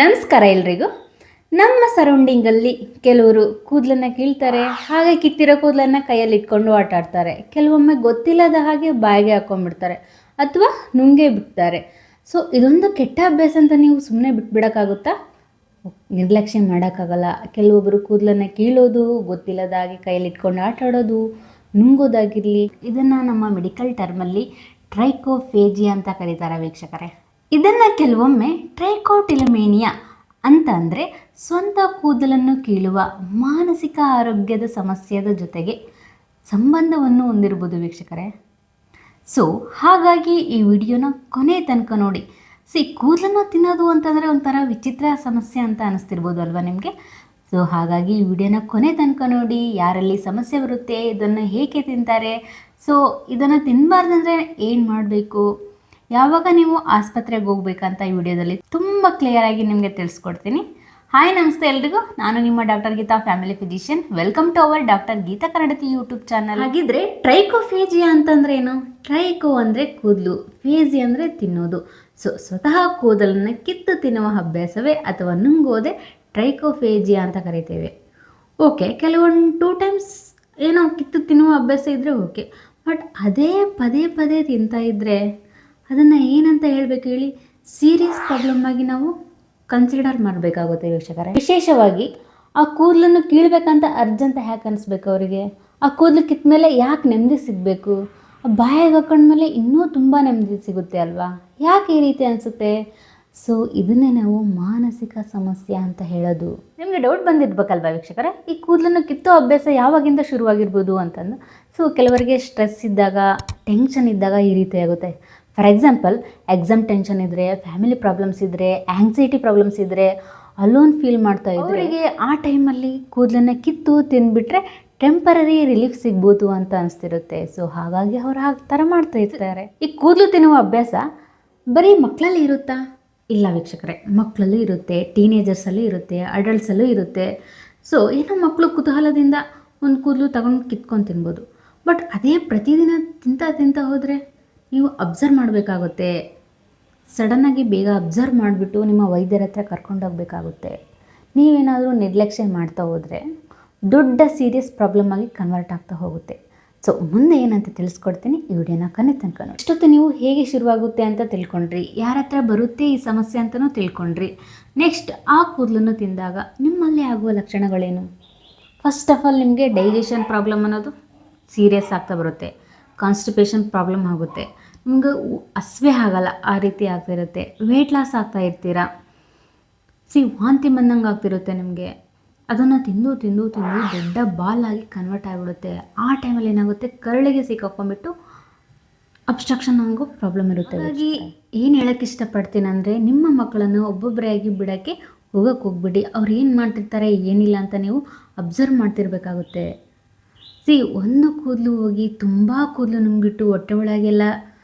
ನಮಸ್ಕಾರ ಎಲ್ರಿಗೂ. ನಮ್ಮ ಸರೌಂಡಿಂಗಲ್ಲಿ ಕೆಲವರು ಕೂದಲನ್ನು ಕೀಳ್ತಾರೆ, ಹಾಗೆ ಕಿತ್ತಿರೋ ಕೂದಲನ್ನು ಕೈಯಲ್ಲಿ ಇಟ್ಕೊಂಡು ಆಟ ಆಡ್ತಾರೆ. ಕೆಲವೊಮ್ಮೆ ಗೊತ್ತಿಲ್ಲದ ಹಾಗೆ ಬಾಯಿಗೆ ಹಾಕ್ಕೊಂಡ್ಬಿಡ್ತಾರೆ ಅಥವಾ ನುಂಗೇ ಬಿಡ್ತಾರೆ. ಸೊ ಇದೊಂದು ಕೆಟ್ಟ ಅಭ್ಯಾಸ ಅಂತ ನೀವು ಸುಮ್ಮನೆ ಬಿಟ್ಬಿಡೋಕ್ಕಾಗುತ್ತಾ? ನಿರ್ಲಕ್ಷ್ಯ ಮಾಡೋಕ್ಕಾಗಲ್ಲ. ಕೆಲವೊಬ್ಬರು ಕೂದಲನ್ನು ಕೀಳೋದು, ಗೊತ್ತಿಲ್ಲದ ಹಾಗೆ ಕೈಯಲ್ಲಿ ಇಟ್ಕೊಂಡು ಆಟ ಆಡೋದು, ನುಂಗೋದಾಗಿರಲಿ, ಇದನ್ನು ನಮ್ಮ ಮೆಡಿಕಲ್ ಟರ್ಮಲ್ಲಿ ಟ್ರೈಕೋಫೇಜಿಯಾ ಅಂತ ಕರೀತಾರೆ ವೀಕ್ಷಕರೇ. ಇದನ್ನು ಕೆಲವೊಮ್ಮೆ ಟ್ರೈಕೋಟಿಲಮೇನಿಯಾ ಅಂತ ಅಂದರೆ ಸ್ವಂತ ಕೂದಲನ್ನು ಕೀಳುವ ಮಾನಸಿಕ ಆರೋಗ್ಯದ ಸಮಸ್ಯೆಯ ಜೊತೆಗೆ ಸಂಬಂಧವನ್ನು ಹೊಂದಿರ್ಬೋದು ವೀಕ್ಷಕರೇ. ಸೊ ಹಾಗಾಗಿ ಈ ವಿಡಿಯೋನ ಕೊನೆ ತನಕ ನೋಡಿ. ಕೂದಲನ್ನು ತಿನ್ನೋದು ಅಂತಂದರೆ ಒಂಥರ ವಿಚಿತ್ರ ಸಮಸ್ಯೆ ಅಂತ ಅನ್ನಿಸ್ತಿರ್ಬೋದು ಅಲ್ವಾ ನಿಮಗೆ. ಸೊ ಹಾಗಾಗಿ ಈ ವಿಡಿಯೋನ ಕೊನೆ ತನಕ ನೋಡಿ. ಯಾರಲ್ಲಿ ಸಮಸ್ಯೆ ಬರುತ್ತೆ, ಇದನ್ನು ಹೇಗೆ ತಿಂತಾರೆ, ಸೊ ಇದನ್ನು ತಿನ್ನಬಾರ್ದಂದ್ರೆ ಏನು ಮಾಡಬೇಕು, ಯಾವಾಗ ನೀವು ಆಸ್ಪತ್ರೆಗೆ ಹೋಗ್ಬೇಕಂತ ಈ ವಿಡಿಯೋದಲ್ಲಿ ತುಂಬ ಕ್ಲಿಯರಾಗಿ ನಿಮಗೆ ತಿಳಿಸ್ಕೊಡ್ತೀನಿ. ಹಾಯ್, ನಮಸ್ತೆ ಎಲ್ರಿಗೂ. ನಾನು ನಿಮ್ಮ doctor Geeta, family physician. Welcome to our doctor Geeta ಕನ್ನಡತಿ ಯೂಟ್ಯೂಬ್ ಚಾನಲ್. ಹಾಗಿದ್ರೆ ಟ್ರೈಕೋಫೇಜಿಯಾ ಅಂತಂದ್ರೆ ಏನು? ಟ್ರೈಕೋ ಅಂದರೆ ಕೂದಲು, ಫೇಜಿ ಅಂದರೆ ತಿನ್ನೋದು. ಸೊ ಸ್ವತಃ ಕೂದಲನ್ನು ಕಿತ್ತು ತಿನ್ನುವ ಅಭ್ಯಾಸವೇ ಅಥವಾ ನುಂಗೋದೆ ಟ್ರೈಕೋಫೇಜಿಯಾ ಅಂತ ಕರಿತೇವೆ. ಓಕೆ, ಕೆಲವೊಂದು 2 ಟೈಮ್ಸ್ ಏನೋ ಕಿತ್ತು ತಿನ್ನುವ ಅಭ್ಯಾಸ ಇದ್ದರೆ ಓಕೆ, ಬಟ್ ಅದೇ ಪದೇ ಪದೇ ತಿಂತಾ ಇದ್ದರೆ ಅದನ್ನು ಏನಂತ ಹೇಳಬೇಕು ಹೇಳಿ? ಸೀರಿಯಸ್ ಪ್ರಾಬ್ಲಮ್ ಆಗಿ ನಾವು ಕನ್ಸಿಡರ್ ಮಾಡಬೇಕಾಗುತ್ತೆ ವೀಕ್ಷಕರೇ. ವಿಶೇಷವಾಗಿ ಆ ಕೂದಲನ್ನು ಕೀಳಬೇಕಂತ ಅರ್ಜೆಂಟ್ ಯಾಕೆ ಅನಿಸ್ಬೇಕು ಅವರಿಗೆ? ಆ ಕೂದಲು ಕಿತ್ತ ಮೇಲೆ ಯಾಕೆ ನೆಮ್ಮದಿ ಸಿಗಬೇಕು? ಬಾಯಿಗೆ ಹಾಕೊಂಡ್ಮೇಲೆ ಇನ್ನೂ ತುಂಬ ನೆಮ್ಮದಿ ಸಿಗುತ್ತೆ ಅಲ್ವಾ? ಯಾಕೆ ಈ ರೀತಿ ಅನಿಸುತ್ತೆ? ಸೊ ಇದನ್ನೇ ನಾವು ಮಾನಸಿಕ ಸಮಸ್ಯೆ ಅಂತ ಹೇಳೋದು. ನಿಮಗೆ ಡೌಟ್ ಬಂದಿರ್ಬೇಕಲ್ವಾ ವೀಕ್ಷಕರೇ, ಈ ಕೂದಲನ್ನು ಕಿತ್ತೋ ಅಭ್ಯಾಸ ಯಾವಾಗಿಂದ ಶುರುವಾಗಿರ್ಬೋದು ಅಂತಂದು. ಸೊ ಕೆಲವರಿಗೆ ಸ್ಟ್ರೆಸ್ ಇದ್ದಾಗ, ಟೆನ್ಷನ್ ಇದ್ದಾಗ ಈ ರೀತಿ ಆಗುತ್ತೆ. ಫಾರ್ ಎಕ್ಸಾಂಪಲ್, ಎಕ್ಸಾಮ್ ಟೆನ್ಷನ್ ಇದ್ದರೆ, ಫ್ಯಾಮಿಲಿ ಪ್ರಾಬ್ಲಮ್ಸ್ ಇದ್ದರೆ, ಆ್ಯಂಗ್ಸೈಟಿ ಪ್ರಾಬ್ಲಮ್ಸ್ ಇದ್ದರೆ, ಅಲೋನ್ ಫೀಲ್ ಮಾಡ್ತಾ ಇದ್ದರೆ, ಅವರಿಗೆ ಆ ಟೈಮಲ್ಲಿ ಕೂದಲನ್ನು ಕಿತ್ತು ತಿಂದುಬಿಟ್ರೆ ಟೆಂಪರರಿ ರಿಲೀಫ್ ಸಿಗ್ಬೋದು ಅಂತ ಅನಿಸ್ತಿರುತ್ತೆ. ಸೊ ಹಾಗಾಗಿ ಅವ್ರು ಆ ಥರ ಮಾಡ್ತಾ ಇರ್ತಾರೆ. ಈ ಕೂದಲು ತಿನ್ನುವ ಅಭ್ಯಾಸ ಬರೀ ಮಕ್ಕಳಲ್ಲಿ ಇರುತ್ತಾ? ಇಲ್ಲ ವೀಕ್ಷಕರೇ, ಮಕ್ಕಳಲ್ಲೂ ಇರುತ್ತೆ, ಟೀನೇಜರ್ಸಲ್ಲೂ ಇರುತ್ತೆ, ಅಡಲ್ಟ್ಸಲ್ಲೂ ಇರುತ್ತೆ. ಸೊ ಏನೋ ಮಕ್ಕಳು ಕುತೂಹಲದಿಂದ ಒಂದು ಕೂದಲು ತಗೊಂಡು ಕಿತ್ಕೊಂಡು ತಿನ್ಬೋದು. ಬಟ್ ಅದೇ ಪ್ರತಿದಿನ ತಿಂತ ಹೋದರೆ ನೀವು ಅಬ್ಸರ್ವ್ ಮಾಡಬೇಕಾಗುತ್ತೆ. ಸಡನ್ನಾಗಿ ಬೇಗ ಅಬ್ಸರ್ವ್ ಮಾಡಿಬಿಟ್ಟು ನಿಮ್ಮ ವೈದ್ಯರ ಹತ್ರ ಕರ್ಕೊಂಡೋಗ್ಬೇಕಾಗುತ್ತೆ. ನೀವೇನಾದರೂ ನಿರ್ಲಕ್ಷ್ಯ ಮಾಡ್ತಾ ಹೋದರೆ ದೊಡ್ಡ ಸೀರಿಯಸ್ ಪ್ರಾಬ್ಲಮ್ ಆಗಿ ಕನ್ವರ್ಟ್ ಆಗ್ತಾ ಹೋಗುತ್ತೆ. ಸೊ ಮುಂದೆ ಏನಂತ ತಿಳಿಸ್ಕೊಡ್ತೀನಿ, ಈ ವಿಡಿಯೋನ ಕೊನೆ ತನಕ ನೋಡಿ. ಇಷ್ಟೊತ್ತು ನೀವು ಹೇಗೆ ಶುರುವಾಗುತ್ತೆ ಅಂತ ತಿಳ್ಕೊಂಡ್ರಿ, ಯಾರ ಹತ್ರ ಬರುತ್ತೆ ಈ ಸಮಸ್ಯೆ ಅಂತಲೂ ತಿಳ್ಕೊಂಡ್ರಿ. ನೆಕ್ಸ್ಟ್ ಆ ಕೂದಲನ್ನು ತಿಂದಾಗ ನಿಮ್ಮಲ್ಲಿ ಆಗುವ ಲಕ್ಷಣಗಳೇನು? ಫಸ್ಟ್ ಆಫ್ ಆಲ್, ನಿಮಗೆ ಡೈಜೆಷನ್ ಪ್ರಾಬ್ಲಮ್ ಅನ್ನೋದು ಸೀರಿಯಸ್ ಆಗ್ತಾ ಬರುತ್ತೆ. ಕಾನ್ಸ್ಟಿಪೇಷನ್ ಪ್ರಾಬ್ಲಮ್ ಆಗುತ್ತೆ. ನಿಮ್ಗೆ ಹಸ್ವೆ ಆಗಲ್ಲ, ಆ ರೀತಿ ಆಗ್ತಿರುತ್ತೆ. ವೆಯ್ಟ್ ಲಾಸ್ ಆಗ್ತಾ ಇರ್ತೀರಾ. ವಾಂತಿ ಬಂದಂಗೆ ಆಗ್ತಿರುತ್ತೆ ನಿಮಗೆ. ಅದನ್ನು ತಿಂದು ತಿಂದು ತಿಂದು ದೊಡ್ಡ ಬಾಲ್ ಆಗಿ ಕನ್ವರ್ಟ್ ಆಗಿಬಿಡುತ್ತೆ. ಆ ಟೈಮಲ್ಲಿ ಏನಾಗುತ್ತೆ, ಕರಳಿಗೆ ಸಿಕ್ಕಾಕೊಂಡ್ಬಿಟ್ಟು ಅಬ್ಸ್ಟ್ರಕ್ಷನ್ ಆಗೋ ಪ್ರಾಬ್ಲಮ್ ಇರುತ್ತೆ. ಹಾಗಾಗಿ ಏನು ಹೇಳೋಕ್ಕೆ ಇಷ್ಟಪಡ್ತೀನಿ ಅಂದರೆ, ನಿಮ್ಮ ಮಕ್ಕಳನ್ನು ಒಬ್ಬೊಬ್ಬರೇ ಆಗಿ ಬಿಡೋಕ್ಕೆ ಹೋಗಬಿಡಿ. ಅವ್ರು ಏನು ಮಾಡ್ತಿರ್ತಾರೆ, ಏನಿಲ್ಲ ಅಂತ ನೀವು ಅಬ್ಸರ್ವ್ ಮಾಡ್ತಿರ್ಬೇಕಾಗುತ್ತೆ. ಒಂದು ಕೂದಲು ಹೋಗಿ ತುಂಬ ಕೂದಲು ನುಂಗಿಟ್ಟು ಹೊಟ್ಟೆ ಒಳಗೆಲ್ಲ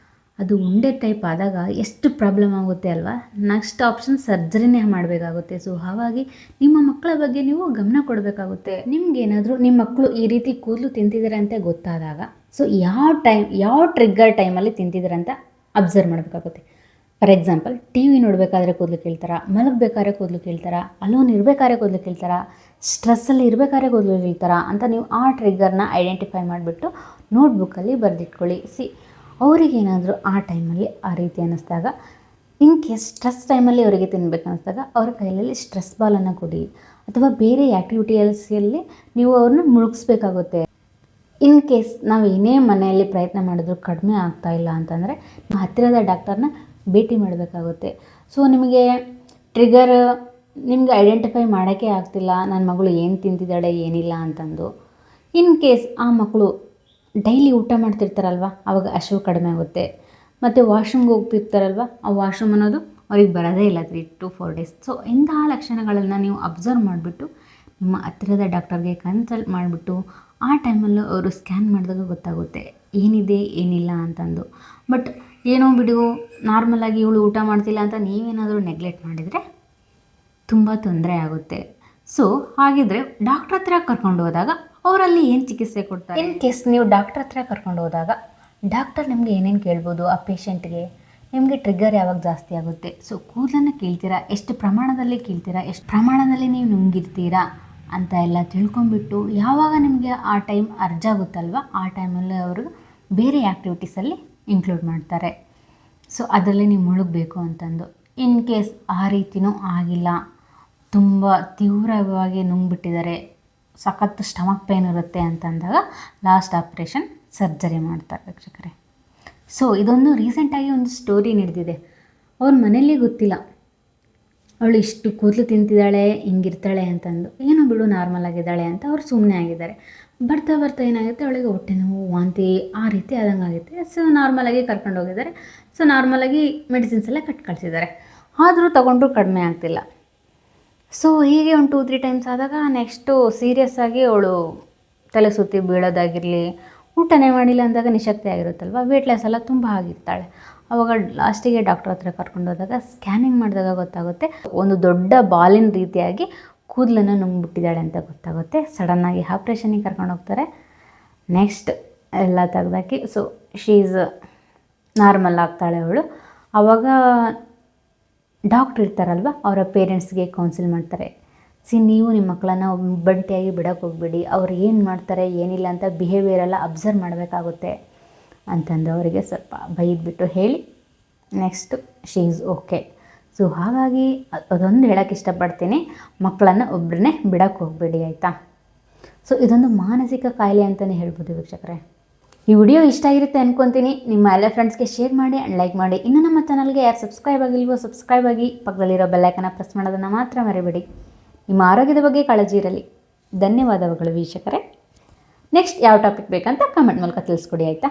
ಅದು ಉಂಡೆ ಟೈಪ್ ಆದಾಗ ಎಷ್ಟು ಪ್ರಾಬ್ಲಮ್ ಆಗುತ್ತೆ ಅಲ್ವಾ? ನೆಕ್ಸ್ಟ್ ಆಪ್ಷನ್ ಸರ್ಜರಿನೇ ಮಾಡಬೇಕಾಗುತ್ತೆ. ಸೊ ಹಾಗಾಗಿ ನಿಮ್ಮ ಮಕ್ಕಳ ಬಗ್ಗೆ ನೀವು ಗಮನ ಕೊಡಬೇಕಾಗುತ್ತೆ. ನಿಮ್ಗೇನಾದರೂ ನಿಮ್ಮ ಮಕ್ಕಳು ಈ ರೀತಿ ಕೂದಲು ತಿಂತಿದ್ದಾರೆ ಅಂತ ಗೊತ್ತಾದಾಗ, ಸೊ ಯಾವ ಟ್ರಿಗ್ಗರ್ ಟೈಮಲ್ಲಿ ತಿಂತಿದ್ದಾರೆ ಅಂತ ಅಬ್ಸರ್ವ್ ಮಾಡಬೇಕಾಗುತ್ತೆ. ಫಾರ್ ಎಕ್ಸಾಂಪಲ್, ಟಿ ವಿ ನೋಡಬೇಕಾದ್ರೆ ಕೂದಲು ಕೇಳ್ತಾರ, ಮಲಗಬೇಕಾದ್ರೆ ಕೂದಲು ಕೇಳ್ತಾರ, ಅಲೋನ್ ಇರಬೇಕಾದ್ರೆ ಕೂದಲು ಕೇಳ್ತಾರ, ಸ್ಟ್ರೆಸ್ಸಲ್ಲಿ ಇರಬೇಕಾದ್ರೆ ಕೂದಲು ಕೇಳ್ತಾರ ಅಂತ ನೀವು ಆ ಟ್ರಿಗ್ಗರ್ನ ಐಡೆಂಟಿಫೈ ಮಾಡಿಬಿಟ್ಟು ನೋಟ್ಬುಕ್ಕಲ್ಲಿ ಬರೆದಿಟ್ಕೊಳ್ಳಿ. ಅವರಿಗೇನಾದರೂ ಆ ಟೈಮಲ್ಲಿ ಆ ರೀತಿ ಅನ್ನಿಸ್ದಾಗ, ಇನ್ ಕೇಸ್ ಸ್ಟ್ರೆಸ್ ಟೈಮಲ್ಲಿ ಅವರಿಗೆ ತಿನ್ನಬೇಕು ಅನ್ನಿಸ್ದಾಗ ಅವ್ರ ಕೈಯಲ್ಲಿ ಸ್ಟ್ರೆಸ್ ಬಾಲನ್ನು ಕೊಡಿ, ಅಥವಾ ಬೇರೆ ಆ್ಯಕ್ಟಿವಿಟಿಯಲ್ಲಿ ನೀವು ಅವ್ರನ್ನ ಮುಳುಗಿಸ್ಬೇಕಾಗುತ್ತೆ. ಇನ್ ಕೇಸ್ ನಾವು ಏನೇ ಮನೆಯಲ್ಲಿ ಪ್ರಯತ್ನ ಮಾಡಿದ್ರು ಕಡಿಮೆ ಆಗ್ತಾ ಇಲ್ಲ ಅಂತಂದರೆ ಹತ್ತಿರದ ಡಾಕ್ಟರ್ನ ಭೇಟಿ ಮಾಡಬೇಕಾಗುತ್ತೆ. ಸೊ ನಿಮಗೆ ಟ್ರಿಗರ್ ನಿಮಗೆ ಐಡೆಂಟಿಫೈ ಮಾಡೋಕ್ಕೆ ಆಗ್ತಿಲ್ಲ, ನನ್ನ ಮಗಳು ಏನು ತಿಂತಿದ್ದಾಳೆ ಏನಿಲ್ಲ ಅಂತಂದು. ಇನ್ ಕೇಸ್ ಆ ಮಕ್ಕಳು ಡೈಲಿ ಊಟ ಮಾಡ್ತಿರ್ತಾರಲ್ವ, ಆವಾಗ ಹಸಿವು ಕಡಿಮೆ ಆಗುತ್ತೆ. ಮತ್ತು ವಾಶ್ರೂಮ್ಗೆ ಹೋಗ್ತಿರ್ತಾರಲ್ವ, ಆ ವಾಶ್ರೂಮ್ ಅನ್ನೋದು ಅವ್ರಿಗೆ ಬರೋದೇ ಇಲ್ಲ 3 to 4 days. ಸೊ ಇಂತಹ ಲಕ್ಷಣಗಳನ್ನು ನೀವು ಅಬ್ಸರ್ವ್ ಮಾಡಿಬಿಟ್ಟು ನಿಮ್ಮ ಹತ್ತಿರದ ಡಾಕ್ಟರ್ಗೆ ಕನ್ಸಲ್ಟ್ ಮಾಡಿಬಿಟ್ಟು ಆ ಟೈಮಲ್ಲೂ ಅವರು ಸ್ಕ್ಯಾನ್ ಮಾಡಿದಾಗ ಗೊತ್ತಾಗುತ್ತೆ ಏನಿದೆ ಏನಿಲ್ಲ ಅಂತಂದು. ಬಟ್ ಏನೋ ಬಿಡು, ನಾರ್ಮಲಾಗಿ ಇವಳು ಊಟ ಮಾಡ್ತಿಲ್ಲ ಅಂತ ನೀವೇನಾದರೂ ನೆಗ್ಲೆಕ್ಟ್ ಮಾಡಿದರೆ ತುಂಬ ತೊಂದರೆ ಆಗುತ್ತೆ. ಸೊ ಹಾಗಿದ್ರೆ ಡಾಕ್ಟ್ರ್ ಹತ್ರ ಕರ್ಕೊಂಡು ಹೋದಾಗ ಅವರಲ್ಲಿ ಏನು ಚಿಕಿತ್ಸೆ ಕೊಡ್ತಾರೆ? ಇನ್ ಕೇಸ್ ನೀವು ಡಾಕ್ಟ್ರ್ ಹತ್ರ ಕರ್ಕೊಂಡು ಹೋದಾಗ ಡಾಕ್ಟರ್ ನಿಮಗೆ ಏನೇನು ಕೇಳ್ಬೋದು, ಆ ಪೇಷಂಟ್ಗೆ ನಿಮಗೆ ಟ್ರಿಗರ್ ಯಾವಾಗ ಜಾಸ್ತಿ ಆಗುತ್ತೆ. ಸೊ ಕೂದಲನ್ನು ಕೀಳ್ತೀರಾ, ಎಷ್ಟು ಪ್ರಮಾಣದಲ್ಲಿ ಕೀಳ್ತೀರಾ, ಎಷ್ಟು ಪ್ರಮಾಣದಲ್ಲಿ ನೀವು ನುಂಗಿರ್ತೀರಾ ಅಂತ ಎಲ್ಲ ತಿಳ್ಕೊಂಬಿಟ್ಟು ಯಾವಾಗ ನಿಮಗೆ ಆ ಟೈಮ್ ಅರ್ಜಾಗುತ್ತಲ್ವ ಆ ಟೈಮಲ್ಲಿ ಅವರು ಬೇರೆ ಆ್ಯಕ್ಟಿವಿಟೀಸಲ್ಲಿ ಇನ್ಕ್ಲೂಡ್ ಮಾಡ್ತಾರೆ. ಸೊ ಅದರಲ್ಲಿ ನೀವು ಮುಳುಗಬೇಕು ಅಂತಂದು. ಇನ್ ಕೇಸ್ ಆ ರೀತಿಯೂ ಆಗಿಲ್ಲ, ತುಂಬ ತೀವ್ರವಾಗಿ ನುಂಗ್ಬಿಟ್ಟಿದ್ದಾರೆ, ಸಖತ್ ಸ್ಟಮಕ್ ಪೇನ್ ಇರುತ್ತೆ ಅಂತಂದಾಗ ಲಾಸ್ಟ್ ಆಪ್ರೇಷನ್ ಸರ್ಜರಿ ಮಾಡ್ತಾರೆ ವೀಕ್ಷಕರೇ. ಸೊ ಇದೊಂದು ರೀಸೆಂಟಾಗಿ ಒಂದು ಸ್ಟೋರಿ ನಡೆದಿದೆ. ಅವ್ರ ಮನೇಲಿ ಗೊತ್ತಿಲ್ಲ ಅವಳು ಇಷ್ಟು ಕೂದಲು ತಿಂತಿದ್ದಾಳೆ, ಹಿಂಗಿರ್ತಾಳೆ ಅಂತಂದು. ಏನೋ ಬಿಡು ನಾರ್ಮಲ್ ಆಗಿದ್ದಾಳೆ ಅಂತ ಅವ್ರು ಸುಮ್ಮನೆ ಆಗಿದ್ದಾರೆ. ಬರ್ತಾ ಬರ್ತಾ ಏನಾಗುತ್ತೆ, ಅವಳಿಗೆ ಹೊಟ್ಟೆ ನೋವು, ವಾಂತಿ ಆ ರೀತಿ ಆದಂಗೆ ಆಗುತ್ತೆ. ಸೊ ನಾರ್ಮಲಾಗಿ ಕರ್ಕೊಂಡು ಹೋಗಿದ್ದಾರೆ. ಸೊ ನಾರ್ಮಲಾಗಿ ಮೆಡಿಸಿನ್ಸ್ ಎಲ್ಲ ಕಳ್ಸಿದ್ದಾರೆ. ಆದರೂ ತೊಗೊಂಡ್ರೂ ಕಡಿಮೆ ಆಗ್ತಿಲ್ಲ. ಸೊ ಹೀಗೆ ಒಂದು 2-3 ಟೈಮ್ಸ್ ಆದಾಗ ನೆಕ್ಸ್ಟು ಸೀರಿಯಸ್ ಆಗಿ ಅವಳು ತಲೆ ಸುತ್ತಿ ಬೀಳೋದಾಗಿರಲಿ, ಊಟನೇ ಮಾಡಿಲ್ಲ ಅಂದಾಗ ನಿಶಕ್ತಿ ಆಗಿರುತ್ತಲ್ವ, ವೇಟ್ ಲಾಸ್ ಎಲ್ಲ ತುಂಬ ಆಗಿರ್ತಾಳೆ. ಆವಾಗ ಲಾಸ್ಟಿಗೆ ಡಾಕ್ಟ್ರ್ ಹತ್ರ ಕರ್ಕೊಂಡು ಹೋದಾಗ ಸ್ಕ್ಯಾನಿಂಗ್ ಮಾಡಿದಾಗ ಗೊತ್ತಾಗುತ್ತೆ, ಒಂದು ದೊಡ್ಡ ಬಾಲಿನ ರೀತಿಯಾಗಿ ಕೂದಲನ್ನು ನುಂಗ್ಬಿಟ್ಟಿದ್ದಾಳೆ ಅಂತ ಗೊತ್ತಾಗುತ್ತೆ. ಸಡನ್ನಾಗಿ ಆಪ್ರೇಷನಿಗೆ ಕರ್ಕೊಂಡು ಹೋಗ್ತಾರೆ. ನೆಕ್ಸ್ಟ್ ಎಲ್ಲ ತೆಗ್ದಾಕಿ ಸೊ ಶೀಸ್ ನಾರ್ಮಲ್ ಆಗ್ತಾಳೆ ಅವಳು. ಆವಾಗ ಡಾಕ್ಟ್ರ್ ಇರ್ತಾರಲ್ವ, ಅವರ ಪೇರೆಂಟ್ಸ್ಗೆ ಕೌನ್ಸಿಲ್ ಮಾಡ್ತಾರೆ. ನೀವು ನಿಮ್ಮ ಮಕ್ಕಳನ್ನು ಒಬ್ಬಂಟಿಯಾಗಿ ಬಿಡೋಕ್ಕೆ ಹೋಗ್ಬೇಡಿ, ಅವ್ರು ಏನು ಮಾಡ್ತಾರೆ ಏನಿಲ್ಲ ಅಂತ ಬಿಹೇವಿಯರೆಲ್ಲ ಅಬ್ಸರ್ವ್ ಮಾಡಬೇಕಾಗುತ್ತೆ ಅಂತಂದು ಅವರಿಗೆ ಸ್ವಲ್ಪ ಬೈದ್ಬಿಟ್ಟು ಹೇಳಿ next she is okay. So ಹಾಗಾಗಿ ಅದೊಂದು ಹೇಳೋಕ್ಕೆ ಇಷ್ಟಪಡ್ತೀನಿ, ಮಕ್ಕಳನ್ನು ಒಬ್ಬರನ್ನೇ ಬಿಡೋಕ್ಕೆ ಹೋಗಬೇಡಿ ಆಯಿತಾ. ಸೊ ಇದೊಂದು ಮಾನಸಿಕ ಕಾಯಿಲೆ ಅಂತಲೇ ಹೇಳ್ಬೋದು ವೀಕ್ಷಕರೇ. ಈ ವಿಡಿಯೋ ಇಷ್ಟ ಆಗಿರುತ್ತೆ ಅಂದ್ಕೊತೀನಿ. ನಿಮ್ಮ ಎಲ್ಲ ಫ್ರೆಂಡ್ಸ್ಗೆ ಶೇರ್ ಮಾಡಿ ಆ್ಯಂಡ್ ಲೈಕ್ ಮಾಡಿ. ಇನ್ನು ನಮ್ಮ ಚಾನಲ್ಗೆ ಯಾರು ಸಬ್ಸ್ಕ್ರೈಬ್ ಆಗಿಲ್ವೋ ಸಬ್ಸ್ಕ್ರೈಬ್ ಆಗಿ, ಪಕ್ಕದಲ್ಲಿರೋ ಬೆಲ್ಲೈಕನ್ನ ಪ್ರೆಸ್ ಮಾಡೋದನ್ನು ಮಾತ್ರ ಮರಿಬೇಡಿ. ನಿಮ್ಮ ಆರೋಗ್ಯದ ಬಗ್ಗೆ ಕಾಳಜಿ ಇರಲಿ. ಧನ್ಯವಾದಗಳು ವೀಕ್ಷಕರೇ. ನೆಕ್ಸ್ಟ್ ಯಾವ ಟಾಪಿಕ್ ಬೇಕಂತ ಕಮೆಂಟ್ ಮೂಲಕ ತಿಳಿಸ್ಕೊಡಿ ಆಯಿತಾ.